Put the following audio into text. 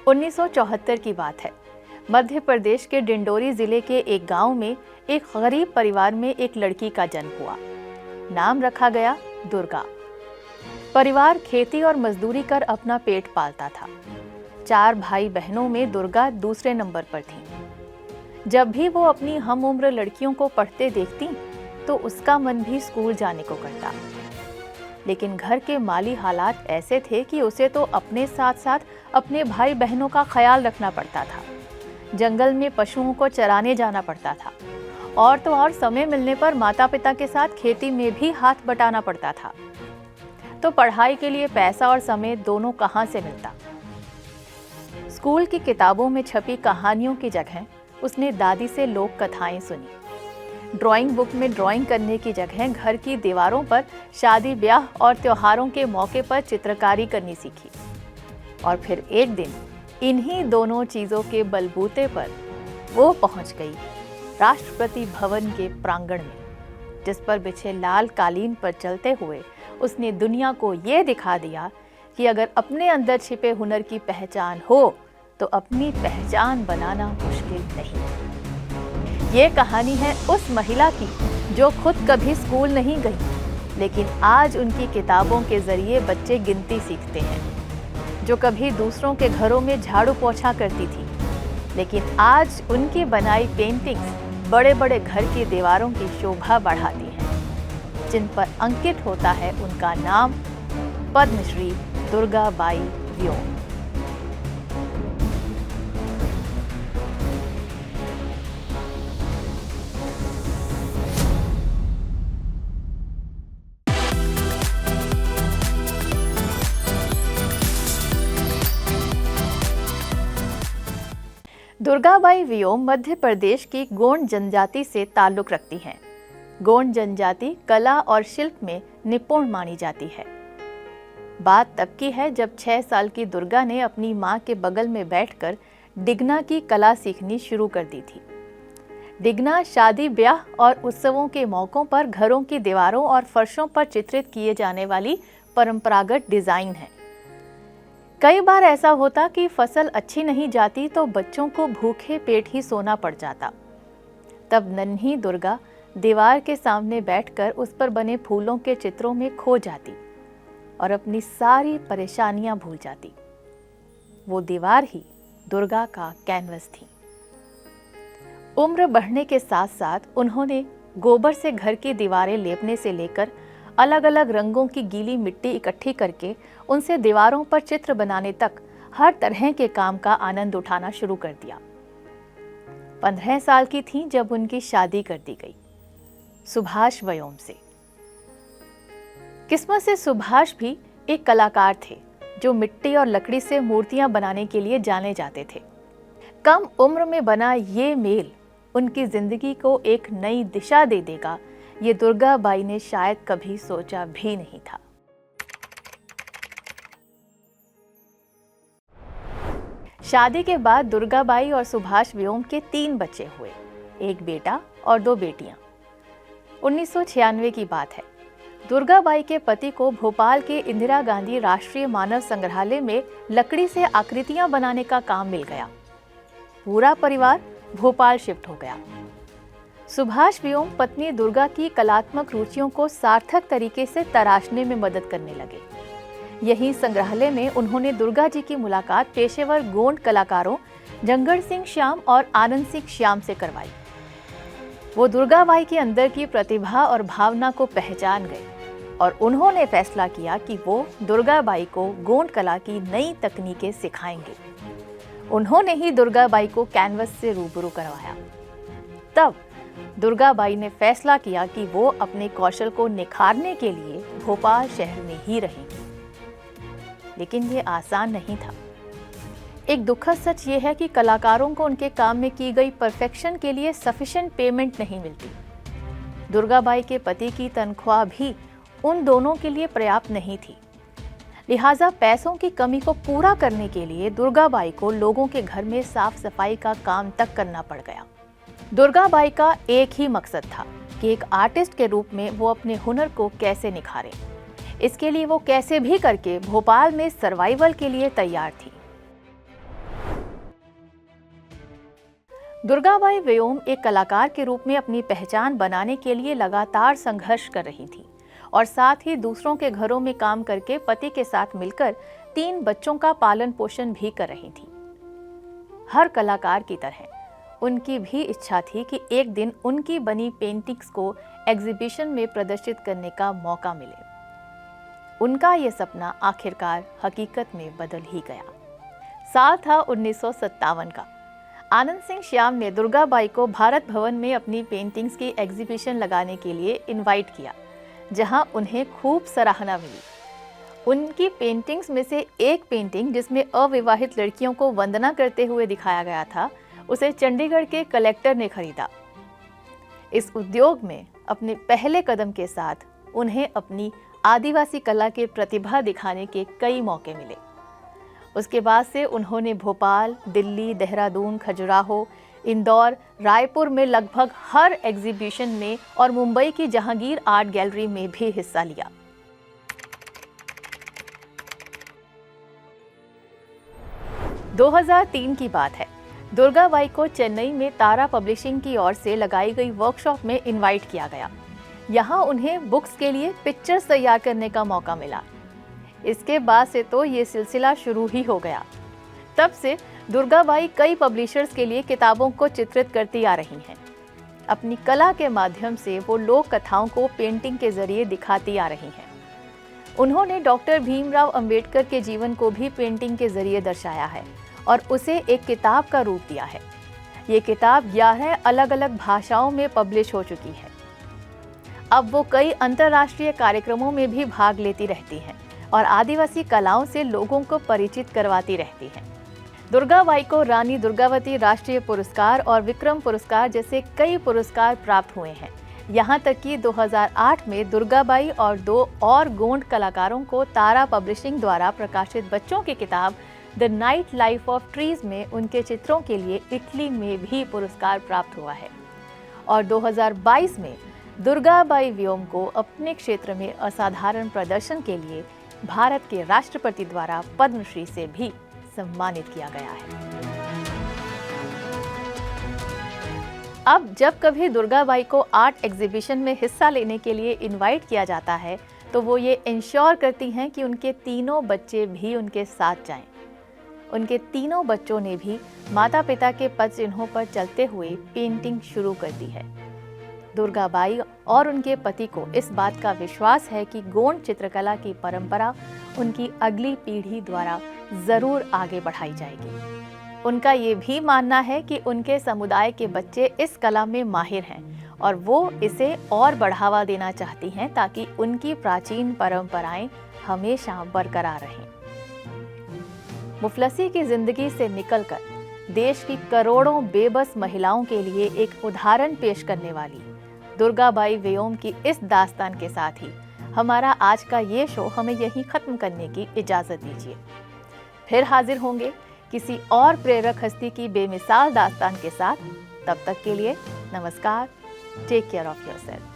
1974 की बात है। मध्य प्रदेश के डिंडोरी जिले के एक गांव में एक गरीब परिवार में एक लड़की का जन्म हुआ। नाम रखा गया दुर्गा। परिवार खेती और मजदूरी कर अपना पेट पालता था। 4 भाई बहनों में दुर्गा दूसरे नंबर पर थी। जब भी वो अपनी हम उम्र लड़कियों को पढ़ते देखती तो उसका मन भी स्कूल जाने को करता। लेकिन घर के माली हालात ऐसे थे कि उसे तो अपने साथ साथ अपने भाई बहनों का ख्याल रखना पड़ता था। जंगल में पशुओं को चराने जाना पड़ता था और तो और समय मिलने पर माता पिता के साथ खेती में भी हाथ बटाना पड़ता था। तो पढ़ाई के लिए पैसा और समय दोनों कहाँ से मिलता। स्कूल की किताबों में छपी कहानियों की जगह उसने दादी से लोक कथाएं सुनी। ड्राइंग बुक में ड्राइंग करने की जगह घर की दीवारों पर शादी ब्याह और त्योहारों के मौके पर चित्रकारी करनी सीखी। और फिर एक दिन इन्हीं दोनों चीज़ों के बलबूते पर वो पहुंच गई राष्ट्रपति भवन के प्रांगण में, जिस पर बिछे लाल कालीन पर चलते हुए उसने दुनिया को ये दिखा दिया कि अगर अपने अंदर छिपे हुनर की पहचान हो तो अपनी पहचान बनाना मुश्किल नहीं। ये कहानी है उस महिला की जो खुद कभी स्कूल नहीं गई, लेकिन आज उनकी किताबों के जरिए बच्चे गिनती सीखते हैं। जो कभी दूसरों के घरों में झाड़ू पोछा करती थी, लेकिन आज उनकी बनाई पेंटिंग्स बड़े बड़े घर की दीवारों की शोभा बढ़ाती हैं, जिन पर अंकित होता है उनका नाम पद्मश्री दुर्गा बाई व्योम। दुर्गा बाई व्योम मध्य प्रदेश की गोंड जनजाति से ताल्लुक रखती हैं। गोंड जनजाति कला और शिल्प में निपुण मानी जाती है। बात तब की है जब 6 साल की दुर्गा ने अपनी मां के बगल में बैठकर डिगना की कला सीखनी शुरू कर दी थी। डिगना शादी ब्याह और उत्सवों के मौकों पर घरों की दीवारों और फर्शों पर चित्रित किए जाने वाली परंपरागत डिजाइन है। कई बार ऐसा होता कि फसल अच्छी नहीं जाती तो बच्चों को भूखे पेट ही सोना पड़ जाता। तब नन्ही दुर्गा दीवार के सामने बैठकर उस पर बने फूलों के चित्रों में खो जाती और अपनी सारी परेशानियां भूल जाती। वो दीवार ही दुर्गा का कैनवस थी। उम्र बढ़ने के साथ साथ उन्होंने गोबर से घर की दीवारें लेपने से लेकर अलग अलग रंगों की गीली मिट्टी इकट्ठी करके उनसे दीवारों पर चित्र बनाने तक हर तरह के काम का आनंद उठाना शुरू कर दिया। 15 साल की थी जब उनकी शादी कर दी गई सुभाष व्योम से। किस्मत से सुभाष भी एक कलाकार थे जो मिट्टी और लकड़ी से मूर्तियां बनाने के लिए जाने जाते थे। कम उम्र में बना ये मेल उनकी जिंदगी को एक नई दिशा दे देगा, ये दुर्गा बाई ने शायद कभी सोचा भी नहीं था। शादी के बाद दुर्गा बाई और सुभाष व्योम के 3 बच्चे हुए, एक बेटा और 2 बेटियां। 1996 की बात है। दुर्गा बाई के पति को भोपाल के इंदिरा गांधी राष्ट्रीय मानव संग्रहालय में लकड़ी से आकृतियां बनाने का काम मिल गया। पूरा परिवार भोपाल शिफ्ट हो गया। सुभाष व्योम पत्नी दुर्गा की कलात्मक रुचियों को सार्थक तरीके से तराशने में मदद करने लगे। यही संग्रहालय में उन्होंने दुर्गा जी की मुलाकात पेशेवर गोंड कलाकारों जंगड़ सिंह श्याम और आनंद सिंह श्याम से करवाई। वो दुर्गा बाई के अंदर की प्रतिभा और भावना को पहचान गए और उन्होंने फैसला किया कि वो दुर्गा बाई को गोंड कला की नई तकनीकें सिखाएंगे। उन्होंने ही दुर्गा बाई को कैनवस से रूबरू करवाया। तब दुर्गा बाई ने फैसला किया कि वो अपने कौशल को निखारने के लिए भोपाल शहर में ही रहेंगी। लेकिन ये आसान नहीं था। एक दुखद सच ये है कि कलाकारों को उनके काम में की गई परफेक्शन के लिए सफिशिएंट पेमेंट नहीं मिलती। दुर्गा बाई के पति की तनख्वाह भी उन दोनों के लिए पर्याप्त नहीं थी। लिहाजा पैसों की कमी को पूरा करने के लिए दुर्गा बाई को लोगों के घर में साफ सफाई का काम तक करना पड़ गया। दुर्गा बाई का एक ही मकसद था कि एक आर्टिस्ट के रूप में वो अपने हुनर को कैसे निखारे। इसके लिए वो कैसे भी करके भोपाल में सर्वाइवल के लिए तैयार थी। दुर्गाबाई व्योम एक कलाकार के रूप में अपनी पहचान बनाने के लिए लगातार संघर्ष कर रही थी और साथ ही दूसरों के घरों में काम करके पति के साथ मिलकर 3 बच्चों का पालन पोषण भी कर रही थी। हर कलाकार की तरह उनकी भी इच्छा थी कि एक दिन उनकी बनी पेंटिंग्स को एग्जीबिशन में प्रदर्शित करने का मौका मिले। उनका ये सपना आखिरकार हकीकत में बदल ही गया। साल था 1957 का। आनंद सिंह श्याम ने दुर्गाबाई को भारत भवन में अपनी पेंटिंग्स की एग्जीबिशन लगाने के लिए इनवाइट किया, जहां उन्हें खूब सराहना मिली। उनकी पेंटिंग्स में से एक पेंटिंग जिसमें अविवाहित लड़कियों को वंदना करते हुए दिखाया गया था, उसे चंडीगढ़ के कलेक्टर ने खरीदा। इस उद्योग में अपने पहले कदम के साथ उन्हें अपनी आदिवासी कला की प्रतिभा दिखाने के कई मौके मिले। उसके बाद से उन्होंने भोपाल, दिल्ली, देहरादून, खजुराहो, इंदौर, रायपुर में लगभग हर एग्जीबिशन में और मुंबई की जहांगीर आर्ट गैलरी में भी हिस्सा लिया। – 2003 की बात है। दुर्गाबाई को चेन्नई में तारा पब्लिशिंग की ओर से लगाई गई वर्कशॉप में इनवाइट किया गया। यहाँ उन्हें बुक्स के लिए पिक्चर्स तैयार करने का मौका मिला। इसके बाद से तो ये सिलसिला शुरू ही हो गया। तब से दुर्गाबाई कई पब्लिशर्स के लिए किताबों को चित्रित करती आ रही हैं। अपनी कला के माध्यम से वो लोक कथाओं को पेंटिंग के जरिए दिखाती आ रही हैं। उन्होंने डॉक्टर भीमराव अंबेडकर के जीवन को भी पेंटिंग के जरिए दर्शाया है और उसे एक किताब का रूप दिया है। ये किताब 11 अलग अलग भाषाओं में पब्लिश हो चुकी है। अब वो कई अंतर्राष्ट्रीय कार्यक्रमों में भी भाग लेती रहती हैं और आदिवासी कलाओं से लोगों को परिचित करवाती रहती हैं। दुर्गाबाई को रानी दुर्गावती राष्ट्रीय पुरस्कार और विक्रम पुरस्कार जैसे कई पुरस्कार प्राप्त हुए हैं। यहाँ तक कि 2008 में दुर्गाबाई और 2 और गोंड कलाकारों को तारा पब्लिशिंग द्वारा प्रकाशित बच्चों की किताब the night life of trees में उनके चित्रों के लिए इटली में भी पुरस्कार प्राप्त हुआ है। और 2022 में दुर्गाबाई व्योम को अपने क्षेत्र में असाधारण प्रदर्शन के लिए भारत के राष्ट्रपति द्वारा पद्मश्री से भी सम्मानित किया गया है। अब जब कभी दुर्गाबाई को आर्ट एग्जीबिशन में हिस्सा लेने के लिए इनवाइट किया जाता है, तो वो ये इंश्योर करती हैं कि उनके तीनों बच्चे भी उनके साथ जाएं। उनके तीनों बच्चों ने भी माता पिता के पद चिन्हों पर चलते हुए पेंटिंग शुरू कर दी है। दुर्गाबाई और उनके पति को इस बात का विश्वास है कि गोंड चित्रकला की परंपरा उनकी अगली पीढ़ी द्वारा जरूर आगे बढ़ाई जाएगी। उनका ये भी मानना है कि उनके समुदाय के बच्चे इस कला में माहिर हैं और वो इसे और बढ़ावा देना चाहती हैं ताकि उनकी प्राचीन परंपराएं हमेशा बरकरार रहें। मुफलसी की जिंदगी से निकलकर देश की करोड़ों बेबस महिलाओं के लिए एक उदाहरण पेश करने वाली दुर्गाबाई व्योम की इस दास्तान के साथ ही हमारा आज का ये शो हमें यहीं खत्म करने की इजाजत दीजिए। फिर हाजिर होंगे किसी और प्रेरक हस्ती की बेमिसाल दास्तान के साथ। तब तक के लिए नमस्कार। Take care of yourself.